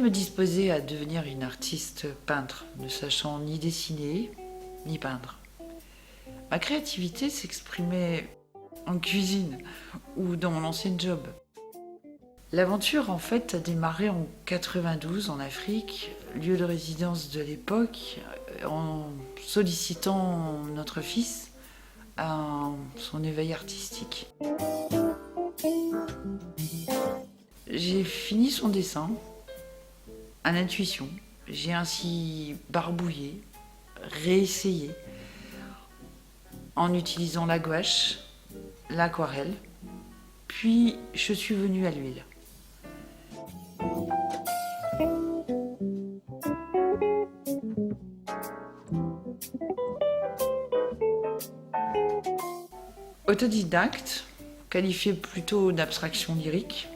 me disposais à devenir une artiste peintre, ne sachant ni dessiner, ni peindre. Ma créativité s'exprimait en cuisine ou dans mon ancien job. L'aventure en fait a démarré en 92 en Afrique, lieu de résidence de l'époque, en sollicitant notre fils à son éveil artistique. J'ai fini son dessin à l'intuition. J'ai ainsi barbouillé, réessayé en utilisant la gouache, l'aquarelle, puis je suis venue à l'huile. Autodidacte, qualifié plutôt d'abstraction lyrique,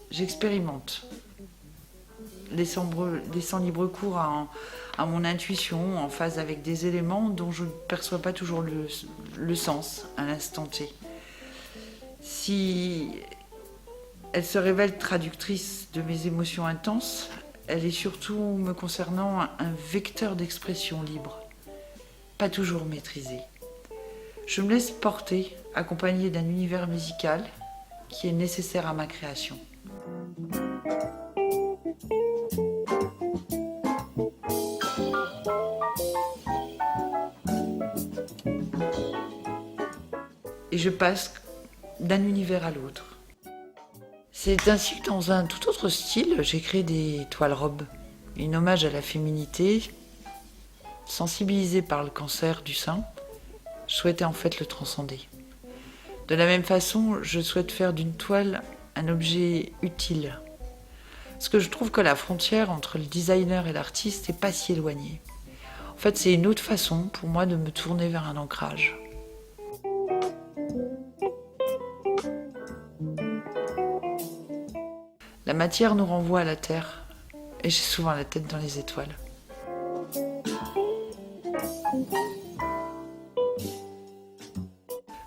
j'expérimente, laissant libre cours à mon intuition, en phase avec des éléments dont je ne perçois pas toujours le sens à l'instant T. Si elle se révèle traductrice de mes émotions intenses, elle est surtout, me concernant, un vecteur d'expression libre, pas toujours maîtrisé. Je me laisse porter, accompagnée d'un univers musical qui est nécessaire à ma création. Et je passe d'un univers à l'autre. C'est ainsi que dans un tout autre style, j'ai créé des toiles-robes, une hommage à la féminité, sensibilisée par le cancer du sein. Je souhaitais en fait le transcender. De la même façon, je souhaite faire d'une toile un objet utile. Parce que je trouve que la frontière entre le designer et l'artiste n'est pas si éloignée. En fait, c'est une autre façon pour moi de me tourner vers un ancrage. La matière nous renvoie à la terre, et j'ai souvent la tête dans les étoiles.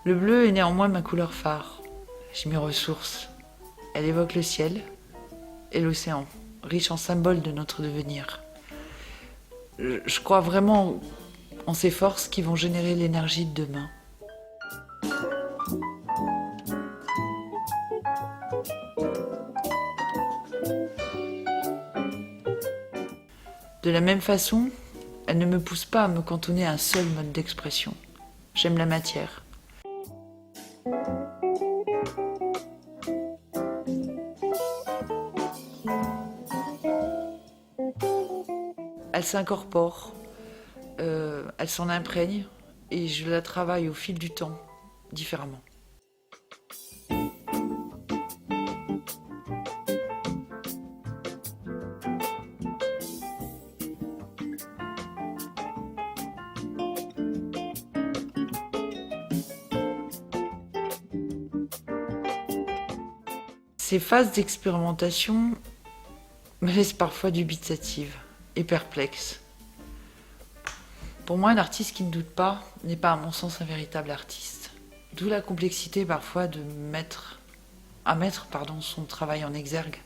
Le bleu est néanmoins ma couleur phare. Je m'y ressource. Elle évoque le ciel et l'océan, riche en symboles de notre devenir. Je crois vraiment en ces forces qui vont générer l'énergie de demain. De la même façon, elle ne me pousse pas à me cantonner à un seul mode d'expression. J'aime la matière. Elle s'incorpore, elle s'en imprègne et je la travaille au fil du temps, différemment. Ces phases d'expérimentation me laissent parfois dubitative et perplexe. Pour moi, un artiste qui ne doute pas n'est pas, à mon sens, un véritable artiste. D'où la complexité parfois de mettre son travail en exergue.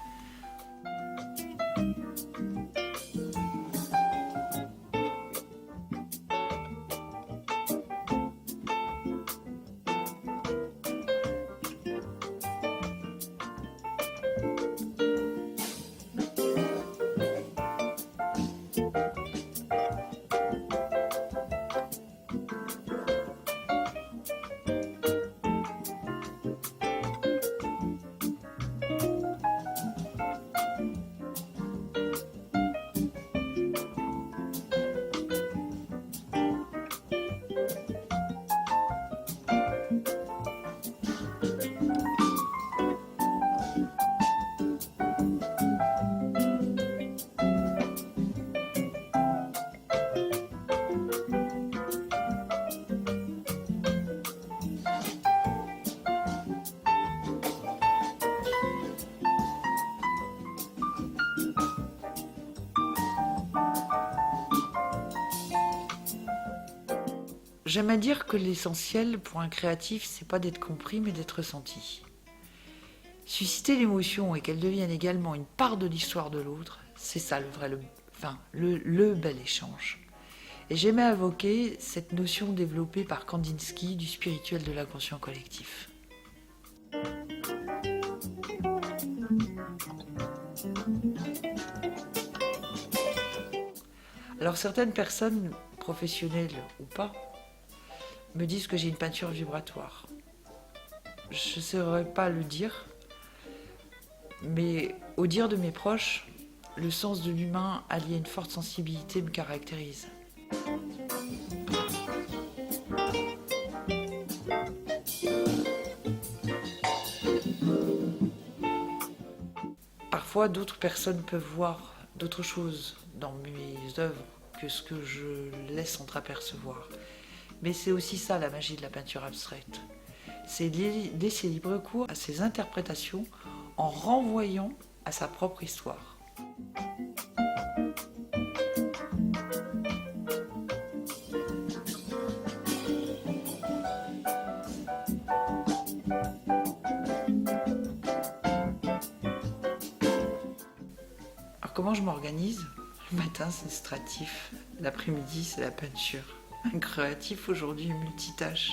J'aime à dire que l'essentiel pour un créatif, c'est pas d'être compris, mais d'être ressenti. Susciter l'émotion et qu'elle devienne également une part de l'histoire de l'autre, C'est ça le bel échange. Et j'aimais invoquer cette notion développée par Kandinsky du spirituel de l'inconscient collectif. Alors certaines personnes, professionnelles ou pas, me disent que j'ai une peinture vibratoire. Je ne saurais pas le dire, mais au dire de mes proches, le sens de l'humain allié à une forte sensibilité me caractérise. Parfois, d'autres personnes peuvent voir d'autres choses dans mes œuvres que ce que je laisse entreapercevoir. Mais c'est aussi ça la magie de la peinture abstraite. C'est laisser libre cours à ses interprétations en renvoyant à sa propre histoire. Alors comment je m'organise ? Le matin c'est créatif, l'après-midi c'est la peinture. Un créatif aujourd'hui multitâche.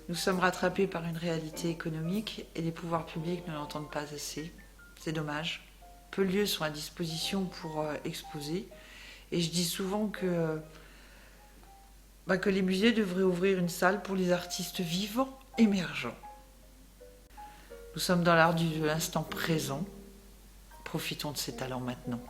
Nous sommes rattrapés par une réalité économique et les pouvoirs publics ne l'entendent pas assez. C'est dommage. Peu de lieux sont à disposition pour exposer. Et je dis souvent que les musées devraient ouvrir une salle pour les artistes vivants, émergents. Nous sommes dans l'art de l'instant présent. Profitons de ces talents maintenant.